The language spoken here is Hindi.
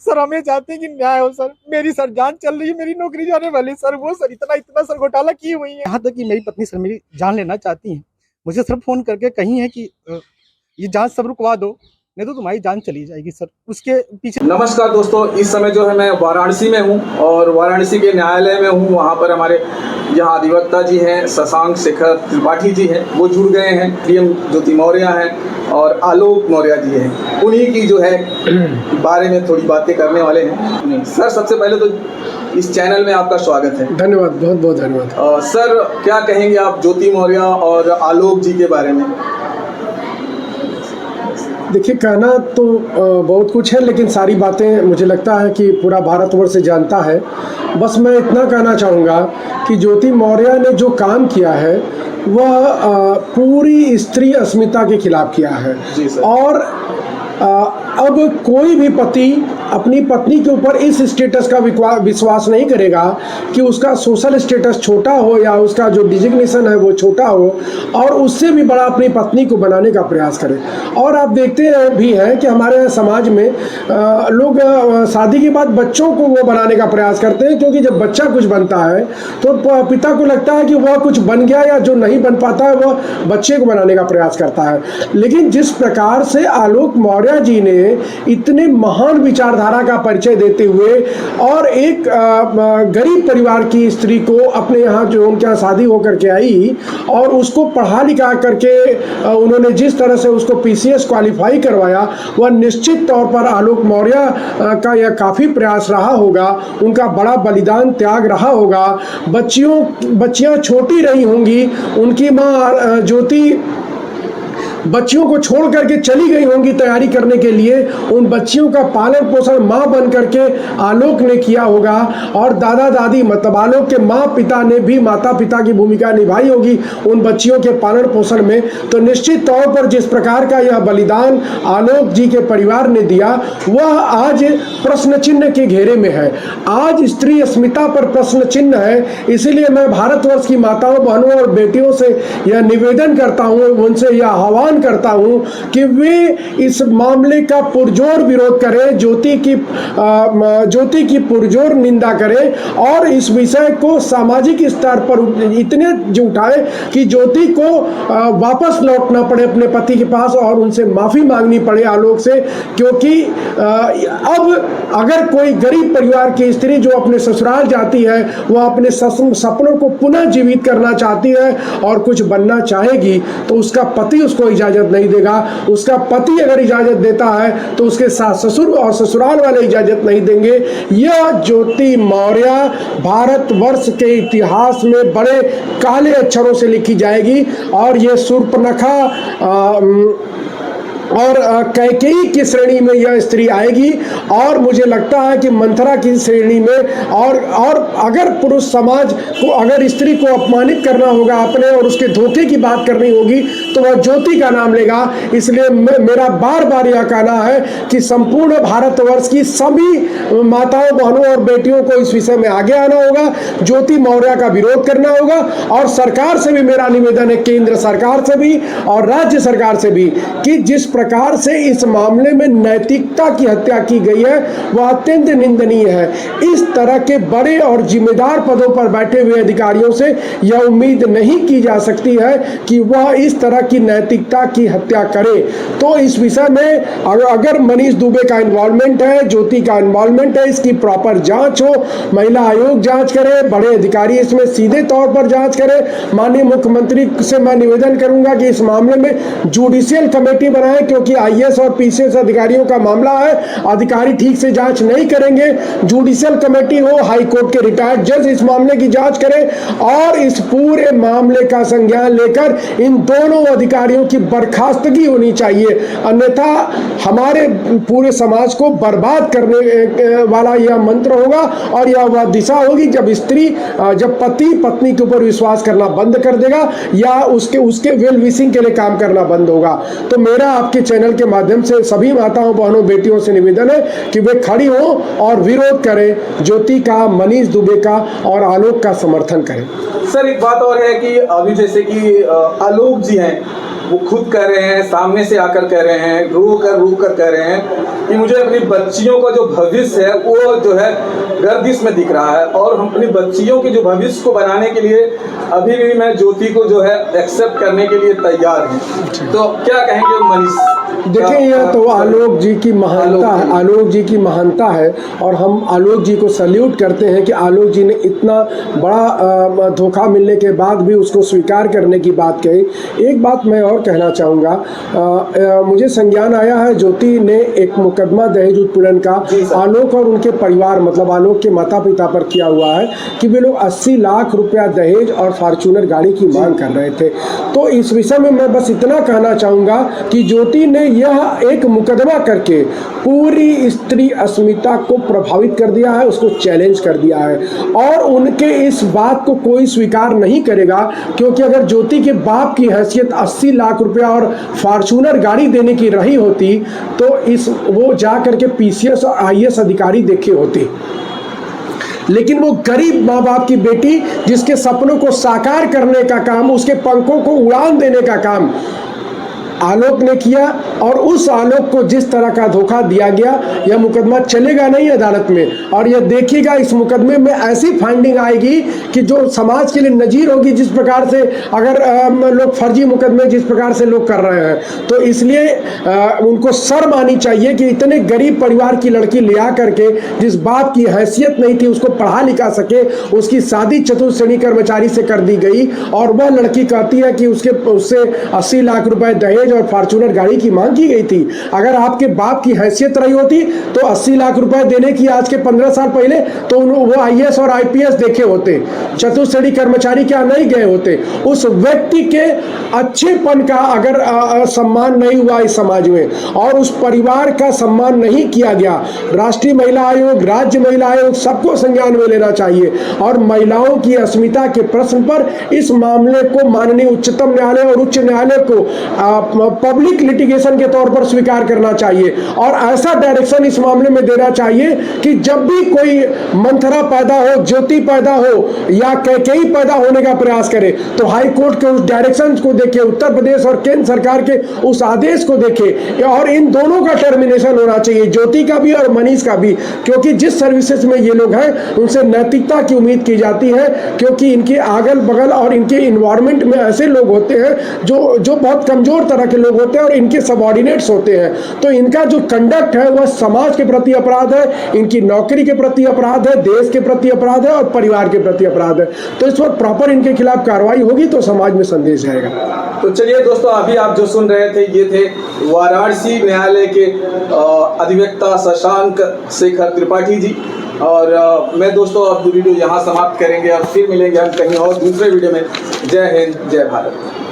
सर हमें चाहते हैं कि न्याय हो सर। मेरी सर जान चल रही है, मेरी नौकरी जाने वाली सर। वो सर इतना इतना सर घोटाला की हुई है। यहाँ तक कि मेरी पत्नी सर मेरी जान लेना चाहती है। मुझे सर फोन करके कही है कि ये जांच सब रुकवा दो, नहीं तो तुम्हारी जान चली जाएगी सर। उसके पीछे नमस्कार दोस्तों, इस समय जो है मैं वाराणसी में हूँ और वाराणसी के न्यायालय में हूँ। वहाँ पर हमारे यहाँ अधिवक्ता जी हैं, शशांक शेखर त्रिपाठी जी हैं, वो जुड़ गए हैं। डीएम ज्योति मौर्य हैं और आलोक मौर्य जी हैं। उन्हीं की जो है बारे में थोड़ी बातें करने वाले हैं। सर सबसे पहले तो इस चैनल में आपका स्वागत है। धन्यवाद, बहुत बहुत धन्यवाद। सर क्या कहेंगे आप ज्योति मौर्य और आलोक जी के बारे में? देखिए, कहना तो बहुत कुछ है, लेकिन सारी बातें मुझे लगता है कि पूरा भारतवर्ष से जानता है। बस मैं इतना कहना चाहूँगा कि ज्योति मौर्य ने जो काम किया है वह पूरी स्त्री अस्मिता के खिलाफ किया है। जी सर। और अब कोई भी पति अपनी पत्नी के ऊपर इस स्टेटस का विश्वास नहीं करेगा कि उसका सोशल स्टेटस छोटा हो या उसका जो डिजिग्नेशन है वो छोटा हो, और उससे भी बड़ा अपनी पत्नी को बनाने का प्रयास करे। और आप देखते भी हैं कि हमारे समाज में लोग शादी के बाद बच्चों को वो बनाने का प्रयास करते हैं, क्योंकि जब बच्चा कुछ बनता है तो पिता को लगता है कि वह कुछ बन गया, या जो नहीं बन पाता है वह बच्चे को बनाने का प्रयास करता है। लेकिन जिस प्रकार से आलोक मौर्य जी ने इतने महान विचारधारा का परिचय देते हुए और एक गरीब परिवार की स्त्री को अपने यहाँ जो उनके यहाँ शादी होकर के आई और उसको पढ़ा लिखा करके उन्होंने जिस तरह से उसको पीसीएस क्वालिफाई करवाया, वह निश्चित तौर पर आलोक मौर्य का यह काफ़ी प्रयास रहा होगा, उनका बड़ा बलिदान त्याग रहा होगा। बच्चियाँ छोटी रही होंगी, उनकी माँ ज्योति बच्चियों को छोड़ करके चली गई होंगी तैयारी करने के लिए। उन बच्चियों का पालन पोषण माँ बन करके आलोक ने किया होगा, और दादा दादी मतलब आलोक के माँ पिता ने भी माता पिता की भूमिका निभाई होगी उन बच्चियों के पालन पोषण में। तो निश्चित तौर पर जिस प्रकार का यह बलिदान आलोक जी के परिवार ने दिया वह आज प्रश्न चिन्ह के घेरे में है। आज स्त्री अस्मिता पर प्रश्न चिन्ह है। इसीलिए मैं भारतवर्ष की माताओं, बहनों और बेटियों से यह निवेदन करता हूँ, उनसे यह आह्वान करता हूं कि वे इस मामले का पुरजोर विरोध करें, ज्योति की पुरजोर निंदा करें, और इस विषय को सामाजिक स्तर पर इतने उठाए कि ज्योति को वापस लौटना पड़े अपने पति के पास और उनसे माफी मांगनी पड़े आलोक से। क्योंकि अब अगर कोई गरीब परिवार की स्त्री जो अपने ससुराल जाती है वह अपने सपनों को पुनः जीवित करना चाहती है और कुछ बनना चाहेगी, तो उसका पति उसको इजाजत नहीं देगा। उसका पति अगर इजाजत देता है तो उसके सास ससुर और ससुराल वाले इजाजत नहीं देंगे। यह ज्योति मौर्य भारतवर्ष के इतिहास में बड़े काले अक्षरों से लिखी जाएगी, और ये शूर्पणखा और कैकेयी की श्रेणी में यह स्त्री आएगी, और मुझे लगता है कि मंथरा की श्रेणी में। और अगर पुरुष समाज को, अगर स्त्री को अपमानित करना होगा अपने और उसके धोखे की बात करनी होगी, तो वह ज्योति का नाम लेगा। इसलिए मेरा बार बार यह कहना है कि संपूर्ण भारतवर्ष की सभी माताओं, बहनों और बेटियों को इस विषय में आगे आना होगा, ज्योति मौर्य का विरोध करना होगा। और सरकार से भी मेरा निवेदन है, केंद्र सरकार से भी और राज्य सरकार से भी, कि जिस प्रकार से इस मामले में नैतिकता की हत्या की गई है वह अत्यंत निंदनीय है। इस तरह के बड़े और जिम्मेदार पदों पर बैठे हुए अधिकारियों से यह उम्मीद नहीं की जा सकती है कि वह इस तरह की नैतिकता की हत्या करे। तो इस विषय में अगर मनीष दुबे का इन्वॉल्वमेंट है, ज्योति का इन्वॉल्वमेंट है, इसकी प्रॉपर जांच हो, महिला आयोग जांच करे, बड़े अधिकारी इसमें सीधे तौर पर जांच करे। माननीय मुख्यमंत्री से मैं निवेदन करूंगा कि इस मामले में जुडिशियल कमेटी बनाए, क्योंकि आईएएस और पीसीएस अधिकारियों का मामला है, अधिकारी ठीक से जांच नहीं करेंगे। जुडिशियल कमेटी हो, हाई कोर्ट के रिटायर्ड जज इस मामले की जांच करें और इस पूरे मामले का संज्ञान लेकर इन दोनों अधिकारियों की बर्खास्तगी होनी चाहिए। अन्यथा हमारे पूरे समाज को बर्बाद करने वाला यह मंत्र होगा, और यह वह दिशा होगी जब पति पत्नी के ऊपर विश्वास करना बंद कर देगा या उसके वेल विशिंग के लिए काम करना बंद होगा। तो मेरा आपके चैनल के माध्यम से सभी माताओं, बहनों, बेटियों से निवेदन है कि वे खड़ी हो और विरोध करें, ज्योति का, मनीष दुबे का और आलोक का समर्थन करें। सर एक बात और है कि अभी जैसे कि आलोक जी हैं, वो खुद कह रहे हैं, सामने से आकर कह रहे हैं, रो कर कह रहे हैं कि मुझे अपनी बच्चियों का जो भविष्य है वो जो है गर्दिश में दिख रहा है, और हम अपनी बच्चियों के जो भविष्य को बनाने के लिए अभी भी मैं ज्योति को जो है एक्सेप्ट करने के लिए तैयार हूँ। तो क्या कहेंगे मनीष? देखिए, यह तो आलोक जी की महानता है, आलोक जी की महानता है, और हम आलोक जी को सल्यूट करते हैं कि आलोक जी ने इतना बड़ा धोखा मिलने के बाद भी उसको स्वीकार करने की बात कही। एक बात मैं और कहना चाहूँगा, मुझे संज्ञान आया है ज्योति ने एक मुकदमा दहेज उत्पीड़न का आलोक और उनके परिवार, मतलब आलोक के माता पिता पर किया हुआ है कि वे लोग 80 लाख रुपया दहेज और फॉर्च्यूनर गाड़ी की मांग कर रहे थे। तो इस विषय में मैं बस इतना कहना चाहूँगा कि ज्योति ने यह एक मुकदमा करके पूरी स्त्री अस्मिता को प्रभावित कर दिया है, उसको चैलेंज कर दिया है, और उनके इस बात को कोई स्वीकार नहीं करेगा, क्योंकि अगर ज्योति के बाप की हैसियत 80 लाख रुपया और फॉर्च्यूनर गाड़ी देने की रही होती तो वो जा करके PCS और IAS अधिकारी देखे होते। लेकिन वो गरीब माँ बाप की बेटी जिसके सपनों को साकार करने का काम, उसके पंखों को उड़ान देने का काम आलोक ने किया, और उस आलोक को जिस तरह का धोखा दिया गया, यह मुकदमा चलेगा नहीं अदालत में, और यह देखिएगा इस मुकदमे में ऐसी फाइंडिंग आएगी कि जो समाज के लिए नजीर होगी। जिस प्रकार से अगर लोग फर्जी मुकदमे जिस प्रकार से लोग कर रहे हैं, तो इसलिए उनको शर्म आनी चाहिए कि इतने गरीब परिवार की लड़की ले आ करके, जिस बाप की हैसियत नहीं थी उसको पढ़ा लिखा सके, उसकी शादी चतुर्थ श्रेणी कर्मचारी से कर दी गई, और वह लड़की कहती है कि उससे 80 लाख रुपए दहेज और फॉर्च्यूनर गाड़ी की मांग की गई थी। अगर आपके बाप की हैसियत रही होती तो 80 लाख रुपए देने की आज के 15 साल पहले तो वो IAS और IPS देखे होते, चतुर्थ श्रेणी कर्मचारी क्या नहीं गए होते। उस व्यक्ति के अच्छेपन का अगर सम्मान नहीं हुआ इस समाज में, और उस परिवार का सम्मान नहीं किया गया, राष्ट्रीय महिला आयोग, राज्य महिला आयोग सबको संज्ञान में लेना चाहिए, और महिलाओं की अस्मिता के प्रश्न पर इस मामले को माननीय उच्चतम न्यायालय और उच्च न्यायालय को पब्लिक लिटिगेशन के तौर पर स्वीकार करना चाहिए, और ऐसा डायरेक्शन इस मामले में देना चाहिए कि जब भी कोई मंथरा पैदा हो, ज्योति पैदा हो, या कैकेयी पैदा होने का प्रयास करे, तो हाई कोर्ट के उस डायरेक्शन को देखे, उत्तर प्रदेश और केंद्र सरकार के उस आदेश को देखे, और इन दोनों का टर्मिनेशन होना चाहिए, ज्योति का भी और मनीष का भी, क्योंकि जिस सर्विसेज में ये लोग हैं उनसे नैतिकता की उम्मीद की जाती है, क्योंकि इनके अगल बगल और इनके इन्वायरमेंट में ऐसे लोग होते हैं जो बहुत कमजोर तरह के लोग होते हैं और इनके सबऑर्डिनेट्स होते हैं। तो इनका जो कंडक्ट है वह समाज के प्रति अपराध है, इनकी नौकरी के प्रति अपराध है, देश के प्रति अपराध है, और परिवार के प्रति अपराध है। तो इस वक्त प्रॉपर इनके खिलाफ कार्रवाई होगी तो समाज में संदेश जाएगा। तो चलिए दोस्तों, अभी आप जो सुन रहे थे ये थे वाराणसी न्यायालय के अधिवक्ता शशांक शेखर त्रिपाठी जी, और मैं दोस्तों अब वीडियो यहाँ समाप्त करेंगे और फिर मिलेंगे हम कहीं और दूसरे वीडियो में। जय हिंद, जय भारत।